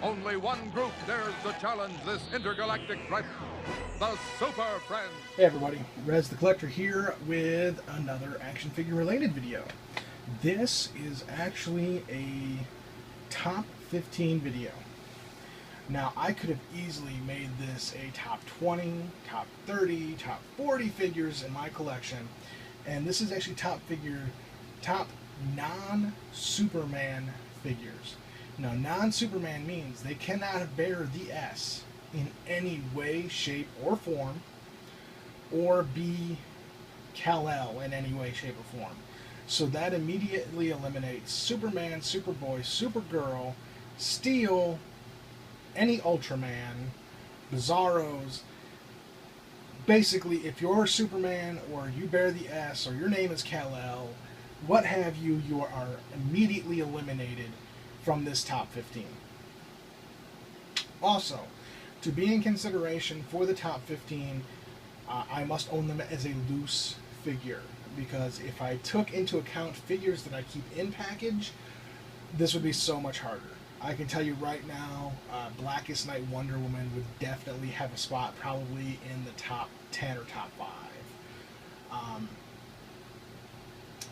Only one group dares to challenge this intergalactic threat, the Super Friends. Hey everybody, Rez the Collector here with another action figure related video. This is actually a top 15 video. Now I could have easily made this a top 20, top 30, top 40 figures in my collection, and this is actually top non-Superman figures. Now non-Superman means they cannot bear the S in any way, shape, or form, or be Kal-El in any way, shape, or form. So that immediately eliminates Superman, Superboy, Supergirl, Steel, any Ultraman, Bizarros. Basically, if you're Superman or you bear the S or your name is Kal-El, what have you, you are immediately eliminated from this top 15. Also, to be in consideration for the top 15, I must own them as a loose figure, because if I took into account figures that I keep in package, this would be so much harder. I can tell you right now, Blackest Night Wonder Woman would definitely have a spot probably in the top 10 or top 5.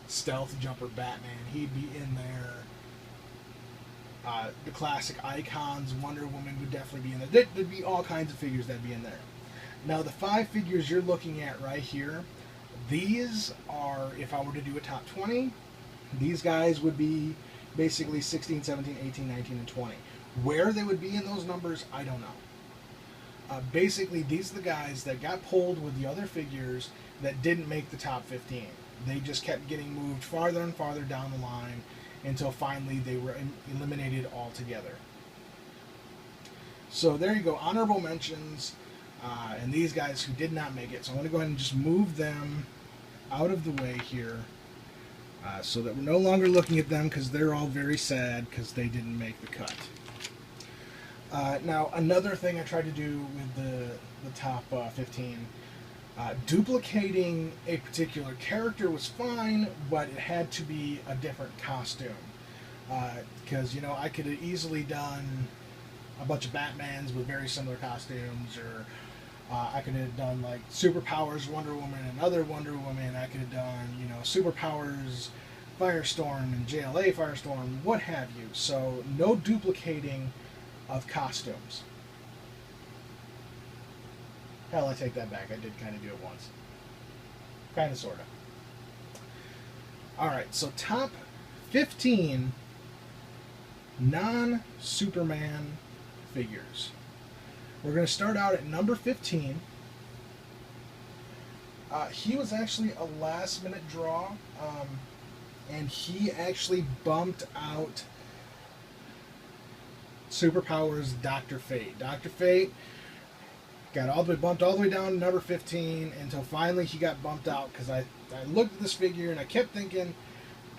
Stealth Jumper Batman, he'd be in there. The classic icons, Wonder Woman would definitely be in there. There'd be all kinds of figures that'd be in there. Now the 5 figures you're looking at right here, these are, if I were to do a top 20, these guys would be basically 16, 17, 18, 19, and 20. Where they would be in those numbers, I don't know. Basically, these are the guys that got pulled with the other figures that didn't make the top 15. They just kept getting moved farther and farther down the line until finally they were eliminated altogether. So there you go, honorable mentions, and these guys who did not make it. So I'm going to go ahead and just move them out of the way here, so that we're no longer looking at them, because they're all very sad because they didn't make the cut. Now another thing I tried to do with the top 15, duplicating a particular character was fine, but it had to be a different costume. Because, you know, I could have easily done a bunch of Batmans with very similar costumes, or I could have done like Superpowers Wonder Woman and other Wonder Woman. I could have done, you know, Superpowers Firestorm and JLA Firestorm, what have you. So no duplicating of costumes. Hell, I take that back. I did kind of do it once. Kind of, sort of. Alright, so top 15 non-Superman figures. We're going to start out at number 15. He was actually a last-minute draw, and he actually bumped out Superpowers Dr. Fate. Dr. Fate got bumped all the way down to number 15 until finally he got bumped out, because I looked at this figure and I kept thinking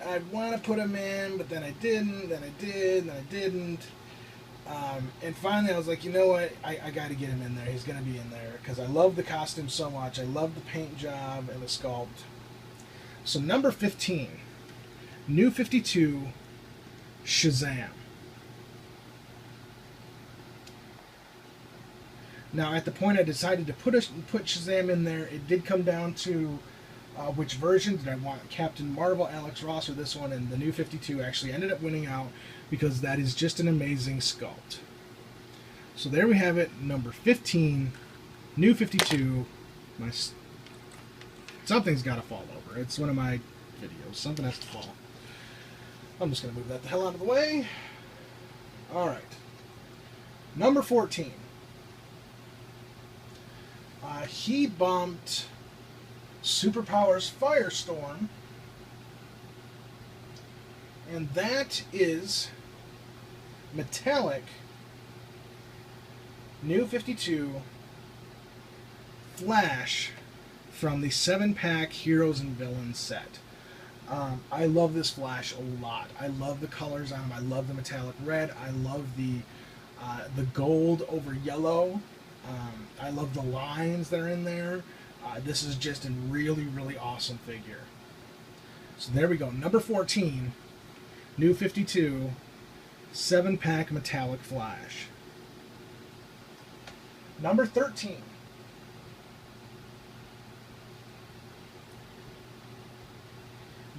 I'd want to put him in, but then I didn't, then I did, then I didn't. And finally I was like, you know what, I got to get him in there. He's going to be in there because I love the costume so much. I love the paint job and the sculpt. So number 15, New 52, Shazam. Now, at the point I decided to put Shazam in there, it did come down to which version did I want, Captain Marvel, Alex Ross, or this one, and the New 52 actually ended up winning out because that is just an amazing sculpt. So there we have it, number 15, New 52. Something's got to fall over. It's one of my videos. Something has to fall. I'm just going to move that the hell out of the way. Alright. Number 14. He bumped Superpowers Firestorm, and that is metallic New 52 Flash from the 7-pack Heroes and Villains set. I love this Flash a lot. I love the colors on him. I love the metallic red. I love the gold over yellow. I love the lines that are in there. This is just a really, really awesome figure. So there we go. Number 14, New 52, 7-pack metallic Flash. Number 13.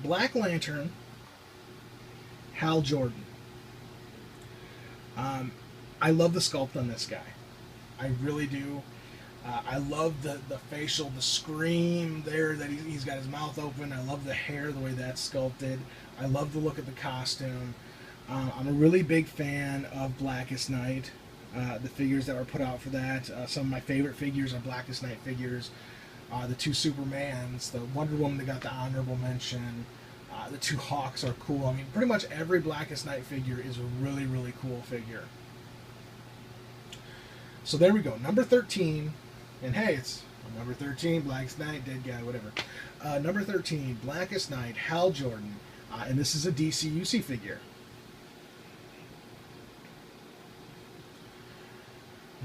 Black Lantern, Hal Jordan. I love the sculpt on this guy. I really do. I love the facial, the scream there that he's got his mouth open. I love the hair, the way that's sculpted. I love the look of the costume. I'm a really big fan of Blackest Night. The figures that were put out for that. Some of my favorite figures are Blackest Night figures. The 2 Supermans, the Wonder Woman that got the honorable mention. The 2 Hawks are cool. I mean, pretty much every Blackest Night figure is a really, really cool figure. So there we go. Number 13. And hey, it's number 13, Blackest Night, dead guy, whatever. Number 13, Blackest Night, Hal Jordan. And this is a DCUC figure.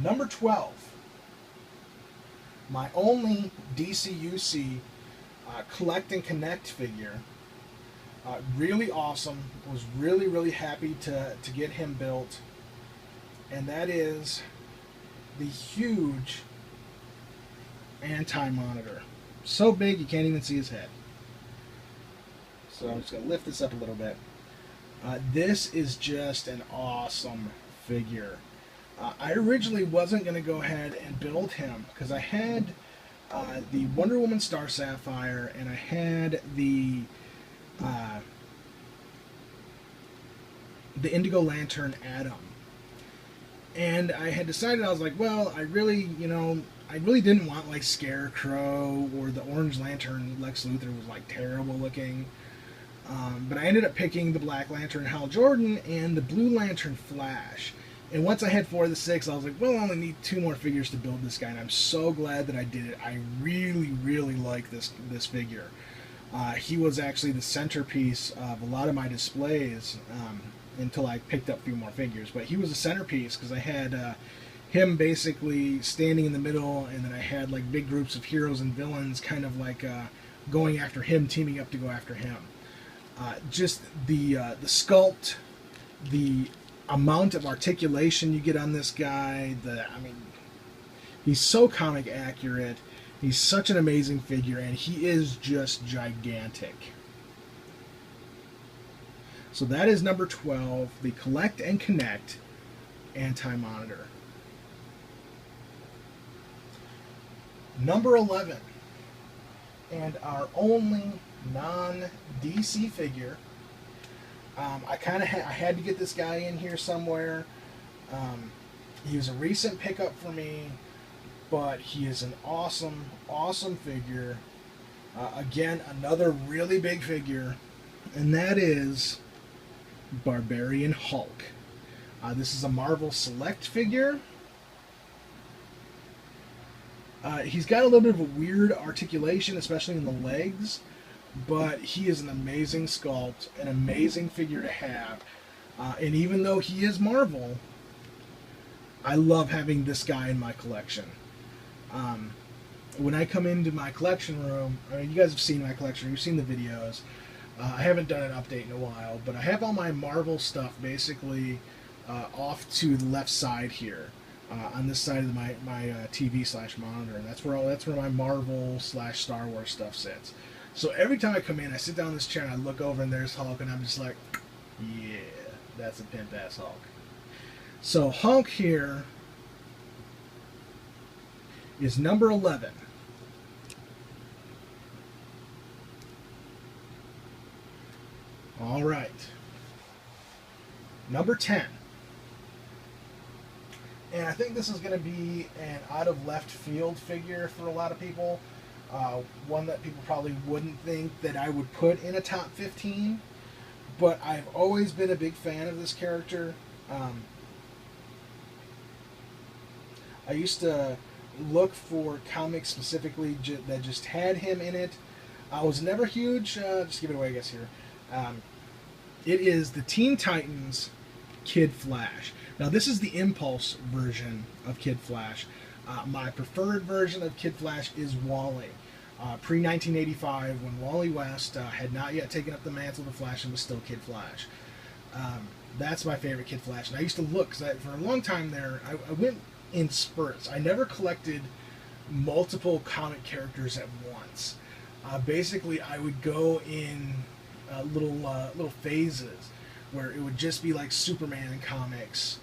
Number 12, my only DCUC Collect and Connect figure. Really awesome. Was really, really happy to get him built. And that is the huge AntiMonitor. So big you can't even see his head. So I'm just going to lift this up a little bit. This is just an awesome figure. I originally wasn't going to go ahead and build him because I had the Wonder Woman Star Sapphire and I had the Indigo Lantern Atom. And I had decided, I was like, well, I really didn't want like Scarecrow or the Orange Lantern Lex Luthor was like terrible looking. But I ended up picking the Black Lantern Hal Jordan and the Blue Lantern Flash. And once I had 4 of the 6, I was like, well, I only need 2 more figures to build this guy. And I'm so glad that I did it. I really, really like this figure. He was actually the centerpiece of a lot of my displays until I picked up a few more figures. But he was a centerpiece because I had him basically standing in the middle, and then I had like big groups of heroes and villains kind of like going after him, teaming up to go after him. Just the sculpt, the amount of articulation you get on this guy, he's so comic accurate. He's such an amazing figure, and he is just gigantic. So that is number 12, the Collect and Connect AntiMonitor. Number 11, and our only non-DC figure. I had to get this guy in here somewhere. He was a recent pickup for me, but he is an awesome, awesome figure. Again, another really big figure, and that is Barbarian Hulk. This is a Marvel Select figure. He's got a little bit of a weird articulation, especially in the legs. But he is an amazing sculpt, an amazing figure to have. And even though he is Marvel, I love having this guy in my collection. When I come into my collection room, I mean, you guys have seen my collection, you've seen the videos. I haven't done an update in a while, but I have all my Marvel stuff basically off to the left side here. On this side of my TV/monitor. And that's where my Marvel / Star Wars stuff sits. So every time I come in, I sit down in this chair and I look over and there's Hulk, and I'm just like, yeah, that's a pimp-ass Hulk. So Hulk here is number 11. All right. Number 10. And I think this is going to be an out-of-left field figure for a lot of people. One that people probably wouldn't think that I would put in a top 15, but I've always been a big fan of this character. I used to look for comics specifically that just had him in it. I was never huge, just give it away I guess here. It is the Teen Titans Kid Flash. Now this is the Impulse version of Kid Flash. My preferred version of Kid Flash is Wally. Pre-1985, when Wally West had not yet taken up the mantle of the Flash and was still Kid Flash. That's my favorite Kid Flash. And I used to look, because for a long time there, I went in spurts. I never collected multiple comic characters at once. Basically, I would go in little phases where it would just be like Superman comics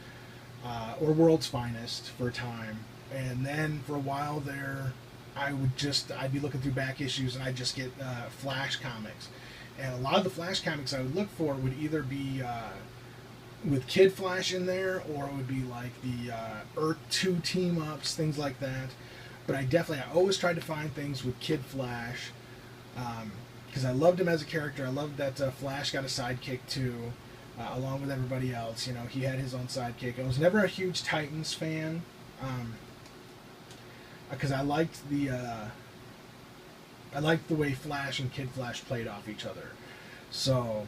or World's Finest for a time, and then for a while there, I'd be looking through back issues and I'd just get Flash comics, and a lot of the Flash comics I would look for would either be with Kid Flash in there, or it would be like the Earth 2 team ups, things like that. But I always tried to find things with Kid Flash, because I loved him as a character. I loved that Flash got a sidekick too, along with everybody else. You know, he had his own sidekick. I was never a huge Titans fan, because I liked the way Flash and Kid Flash played off each other. So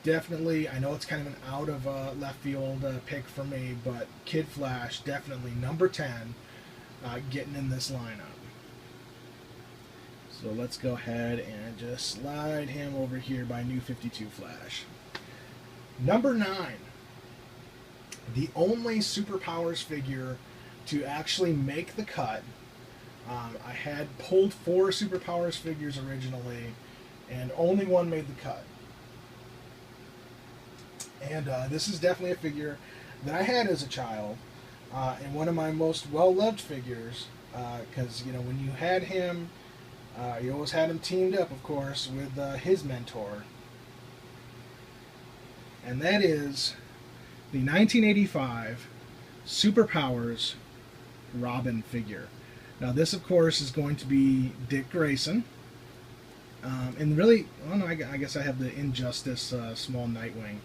definitely, I know it's kind of an out of left field pick for me, but Kid Flash definitely number 10, getting in this lineup. So let's go ahead and just slide him over here by New 52 Flash. Number 9, the only Superpowers figure to actually make the cut. I had pulled 4 Superpowers figures originally, and only one made the cut. And this is definitely a figure that I had as a child, and one of my most well-loved figures, because, you know, when you had him, you always had him teamed up, of course, with his mentor. And that is the 1985 Superpowers Robin figure. Now this, of course, is going to be Dick Grayson. And really, well, no, I guess I have the Injustice small Nightwing.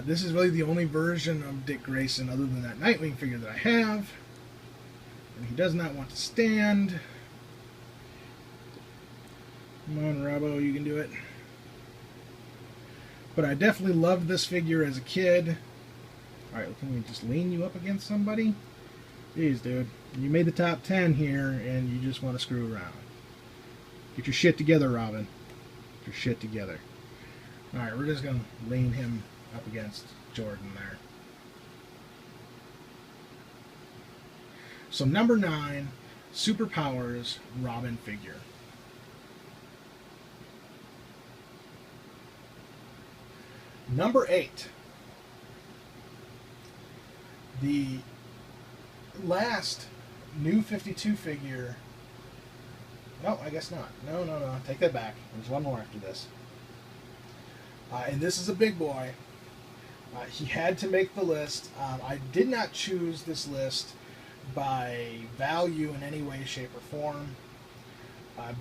This is really the only version of Dick Grayson other than that Nightwing figure that I have. And he does not want to stand. Come on, Robbo, you can do it. But I definitely loved this figure as a kid. Alright, can we just lean you up against somebody? Jeez, dude. You made the top 10 here, and you just want to screw around. Get your shit together, Robin. Get your shit together. Alright, we're just going to lean him up against Jordan there. So number 9, Superpowers Robin figure. Number 8, the last New 52 figure. No, I guess not. No. Take that back. There's one more after this. And this is a big boy. He had to make the list. I did not choose this list by value in any way, shape, or form.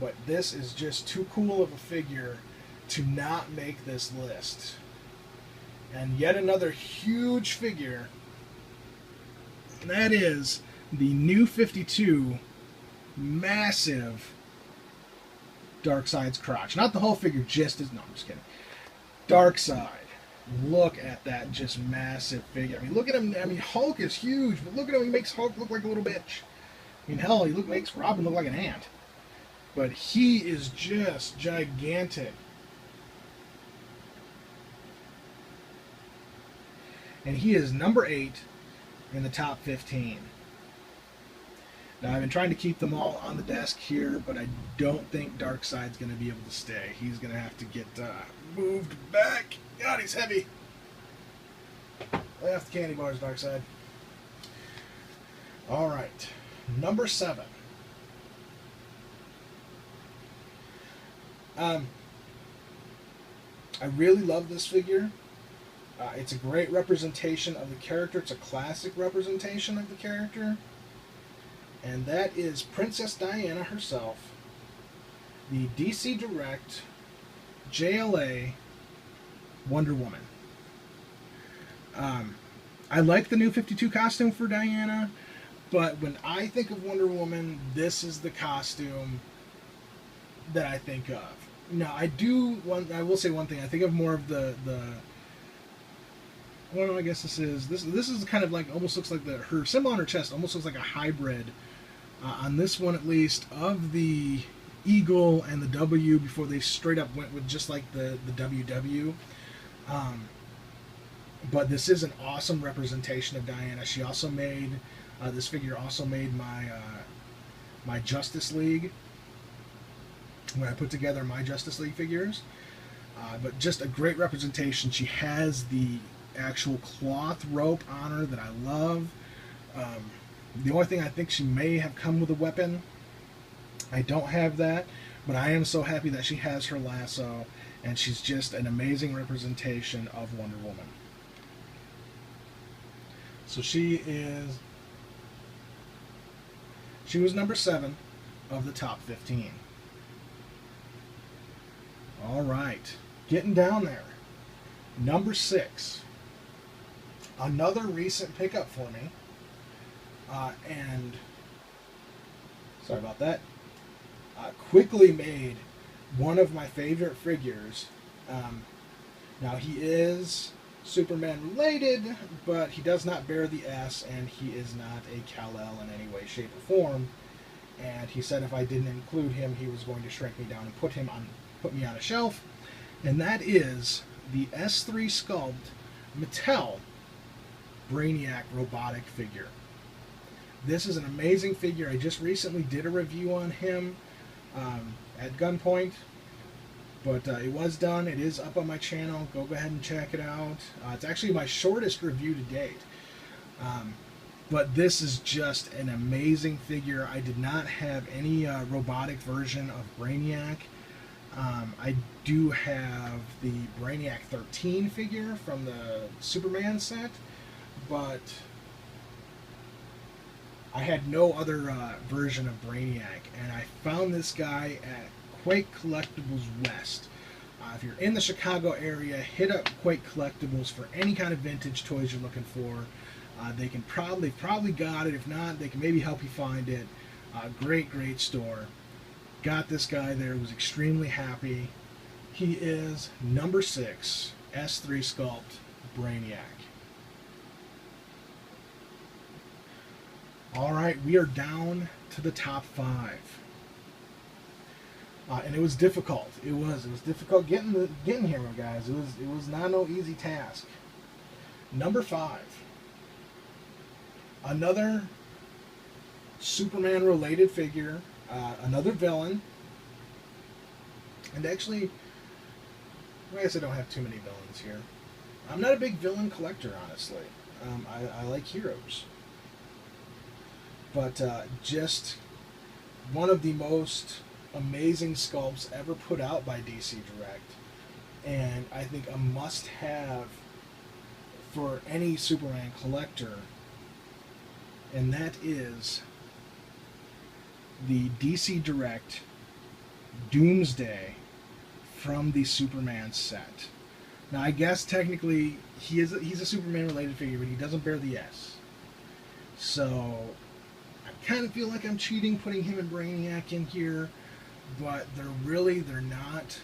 But this is just too cool of a figure to not make this list. And yet another huge figure, and that is the New 52 massive Darkseid's crotch. Not the whole figure, just as... No, I'm just kidding. Darkseid. Look at that just massive figure. I mean, look at him. I mean, Hulk is huge, but look at him. He makes Hulk look like a little bitch. I mean, hell, he makes Robin look like an ant. But he is just gigantic. And he is number 8 in the top 15. Now, I've been trying to keep them all on the desk here, but I don't think Darkseid's going to be able to stay. He's going to have to get moved back. God, he's heavy. Lay off the candy bars, Darkseid. All right. Number 7. I really love this figure. It's a great representation of the character. It's a classic representation of the character. And that is Princess Diana herself. The DC Direct JLA Wonder Woman. I like the New 52 costume for Diana, but when I think of Wonder Woman, this is the costume that I think of. Now, I will say one thing. I think of more of the well, I guess this is kind of like, almost looks like her symbol on her chest almost looks like a hybrid, on this one at least, of the eagle and the W before they straight up went with just like the WW. But this is an awesome representation of Diana. She also made, this figure also made my Justice League, when I put together my Justice League figures. But just a great representation. She has the actual cloth rope on her that I love. The only thing I think she may have come with a weapon. I don't have that, but I am so happy that she has her lasso, and she's just an amazing representation of Wonder Woman. So she was number 7 of the top 15. All right, getting down there. Number 6, another recent pickup for me, and sorry about that. Quickly made one of my favorite figures. Now he is Superman related, but he does not bear the S, and he is not a Kal-El in any way, shape, or form. And he said if I didn't include him, he was going to shrink me down and put me on a shelf. And that is the S3 Sculpt Mattel Brainiac robotic figure. This is an amazing figure. I just recently did a review on him at gunpoint, but it was done. It is up on my channel. Go ahead and check it out. It's actually my shortest review to date. But this is just an amazing figure. I did not have any robotic version of Brainiac. I do have the Brainiac 13 figure from the Superman set, but I had no other version of Brainiac, and I found this guy at Quake Collectibles West. If you're in the Chicago area, hit up Quake Collectibles for any kind of vintage toys you're looking for. They can probably got it. If not, they can maybe help you find it. Great store. Got this guy there. Was extremely happy. He is number 6 S3 Sculpt Brainiac. All right, we are down to the top 5. And it was difficult. It was difficult getting here, guys. It was not no easy task. Number 5. Another Superman related figure, another villain. And actually, I guess I don't have too many villains here. I'm not a big villain collector, honestly. I like heroes. But just one of the most amazing sculpts ever put out by DC Direct, and I think a must-have for any Superman collector, and that is the DC Direct Doomsday from the Superman set. Now, I guess technically he's a Superman related figure, but he doesn't bear the S. So I kind of feel like I'm cheating putting him and Brainiac in here, but they're not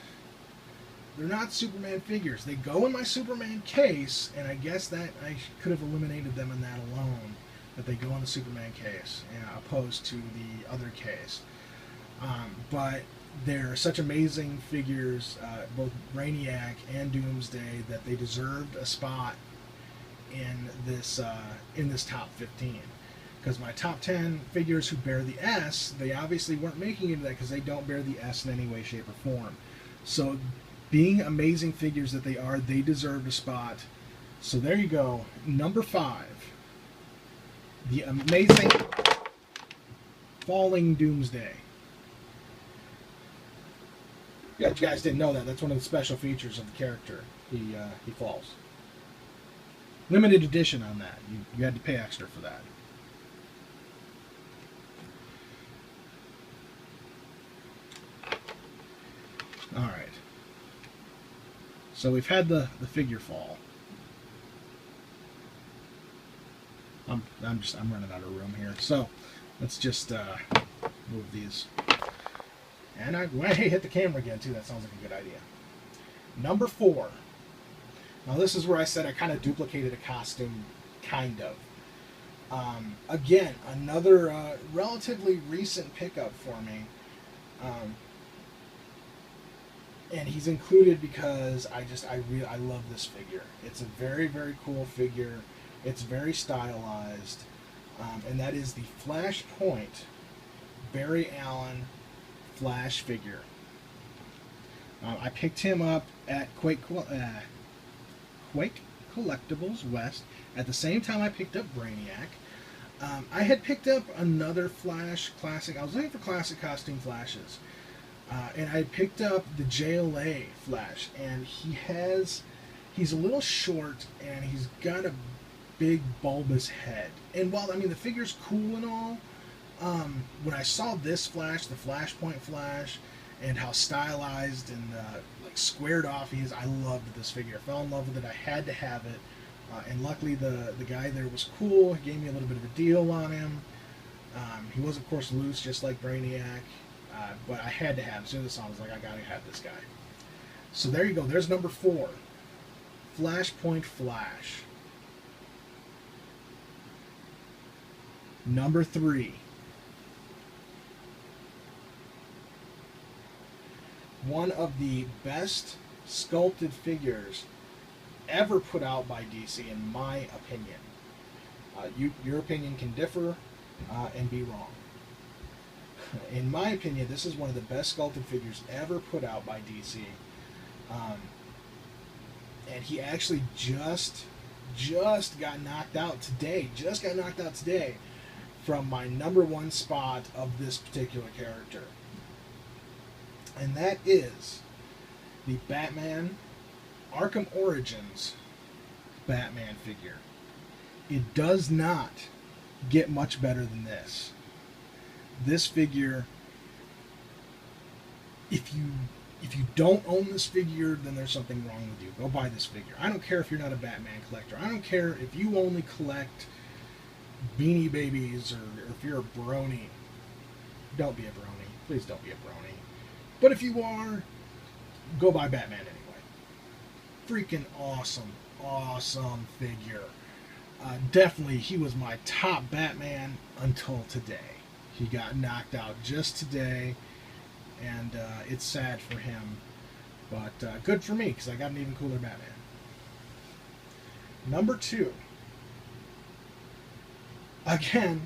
Superman figures. They go in my Superman case, and I guess that I could have eliminated them in that alone, that they go in the Superman case, opposed to the other case. But they're such amazing figures, both Brainiac and Doomsday, that they deserved a spot in this top 15. Because my top 10 figures who bear the S, they obviously weren't making it into that because they don't bear the S in any way, shape, or form. So, being amazing figures that they are, they deserved a spot. So there you go. Number 5. The amazing Falling Doomsday. Yeah, you guys didn't know that. That's one of the special features of the character. He falls. Limited edition on that. You had to pay extra for that. Alright. So we've had the figure fall. I'm running out of room here. So let's just move these. And I hit the camera again too. That sounds like a good idea. Number 4. Now this is where I said I kind of duplicated a costume, kind of. Again, another relatively recent pickup for me. And he's included because I love this figure. It's a very, very cool figure. It's very stylized, and that is the Flashpoint Barry Allen Flash figure. I picked him up at Quake Collectibles West at the same time I picked up Brainiac. I had picked up another Flash classic. I was looking for classic costume Flashes. And I picked up the JLA Flash, and he's a little short, and he's got a big bulbous head. And while, I mean, the figure's cool and all, when I saw this Flash, the Flashpoint Flash, and how stylized and like squared off he is, I loved this figure. I fell in love with it. I had to have it. And luckily the guy there was cool. He gave me a little bit of a deal on him. He was, of course, loose, just like Brainiac. But I had to have him. As soon as I saw him, I was like, I gotta have this guy. So there you go. There's number 4. Flashpoint Flash. Number 3. One of the best sculpted figures ever put out by DC, in my opinion. Your opinion can differ and be wrong. In my opinion, this is one of the best sculpted figures ever put out by DC. And he actually just got knocked out today. Just got knocked out today from my number 1 spot of this particular character. And that is the Batman Arkham Origins Batman figure. It does not get much better than this. This figure, if you don't own this figure, then there's something wrong with you. Go buy this figure. I don't care if you're not a Batman collector. I don't care if you only collect Beanie Babies or if you're a brony. Don't be a brony. Please don't be a brony. But if you are, go buy Batman anyway. Freaking awesome figure. Definitely, he was my top Batman until today. He got knocked out just today, and it's sad for him, but good for me, because I got an even cooler Batman. Number 2. Again,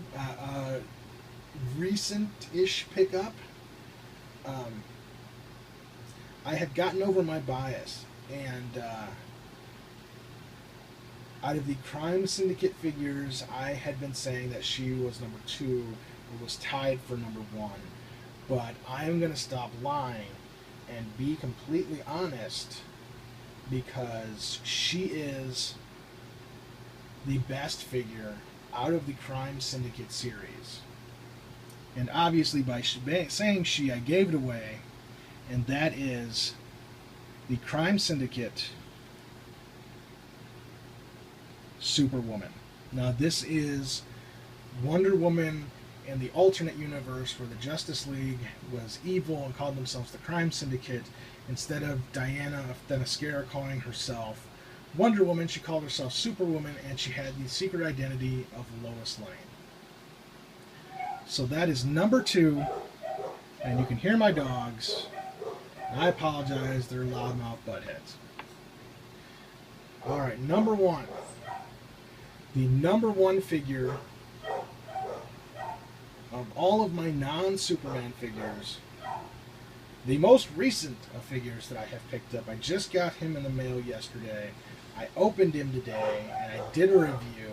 recent-ish pickup. I had gotten over my bias, and out of the Crime Syndicate figures, I had been saying that she was number 2, or was tied for number 1. But I am going to stop lying and be completely honest, because she is the best figure out of the Crime Syndicate series. And obviously by saying she, I gave it away, and that is the Crime Syndicate Superwoman. Now this is Wonder Woman in the alternate universe where the Justice League was evil and called themselves the Crime Syndicate. Instead of Diana Themyscira calling herself Wonder Woman, she called herself Superwoman, and she had the secret identity of Lois Lane. So that is number 2, and you can hear my dogs. And I apologize, they're loudmouth buttheads. Alright, number 1. The number 1 figure of all of my non-Superman figures, the most recent of figures that I have picked up. I just got him in the mail yesterday. I opened him today, and I did a review.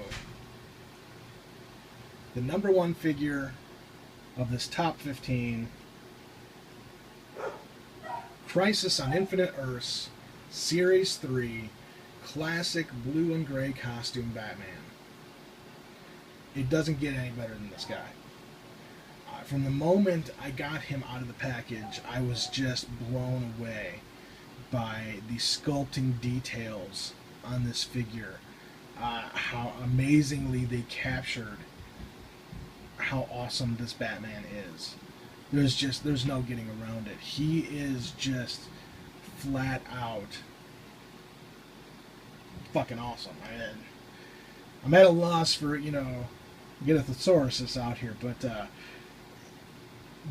The number 1 figure of this top 15, Crisis on Infinite Earths, Series 3, classic blue and gray costume Batman. It doesn't get any better than this guy. From the moment I got him out of the package, I was just blown away by the sculpting details on this figure. How amazingly they captured how awesome this Batman is. There's no getting around it. He is just flat out fucking awesome. I'm at a loss for, get a thesaurus out here, but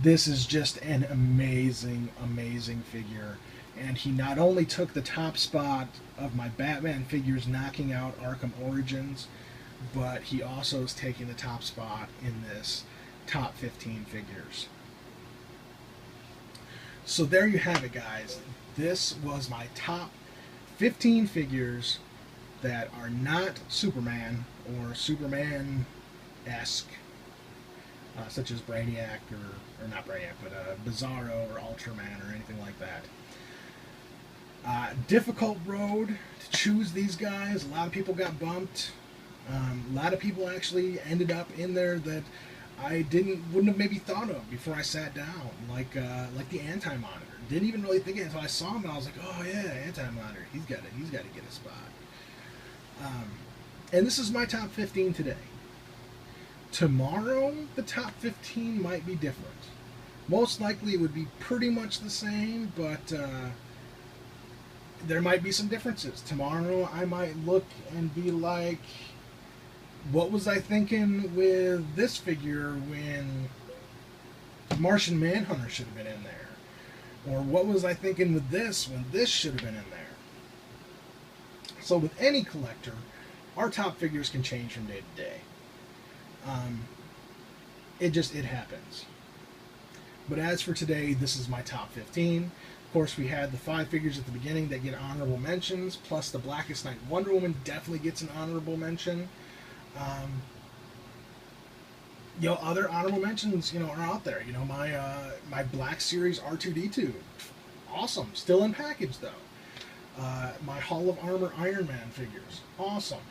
this is just an amazing figure. And he not only took the top spot of my Batman figures knocking out Arkham Origins, but he also is taking the top spot in this top 15 figures. So there you have it, guys. This was my top 15 figures that are not Superman or Superman-esque, such as Brainiac, or not Brainiac, but Bizarro or Ultraman or anything like that. Difficult road to choose these guys. A lot of people got bumped. A lot of people actually ended up in there that I wouldn't have maybe thought of before I sat down, like the AntiMonitor. Didn't even really think it until I saw him, and I was like, oh yeah, AntiMonitor. He's got to get a spot. And this is my top 15 today. Tomorrow, the top 15 might be different. Most likely, it would be pretty much the same, but there might be some differences. Tomorrow, I might look and be like, what was I thinking with this figure when Martian Manhunter should have been in there? Or what was I thinking with this when this should have been in there? So with any collector, our top figures can change from day to day. It happens. But as for today, this is my top 15. Of course, we had the 5 figures at the beginning that get honorable mentions, plus the Blackest Night Wonder Woman definitely gets an honorable mention. Other honorable mentions, are out there. My Black Series R2-D2, awesome. Still in package though. My Hall of Armor Iron Man figures, awesome.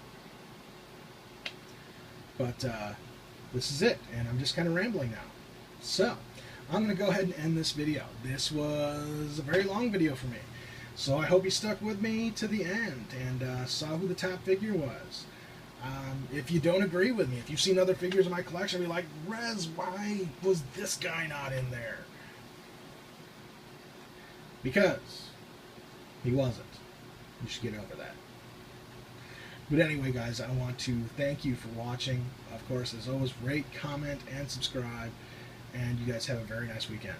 But this is it, and I'm just kind of rambling now. So I'm going to go ahead and end this video. This was a very long video for me, so I hope you stuck with me to the end and saw who the top figure was. If you don't agree with me, if you've seen other figures in my collection, be like, Rez, why was this guy not in there? Because he wasn't. You should get over that. But anyway, guys, I want to thank you for watching. Of course, as always, rate, comment, and subscribe. And you guys have a very nice weekend.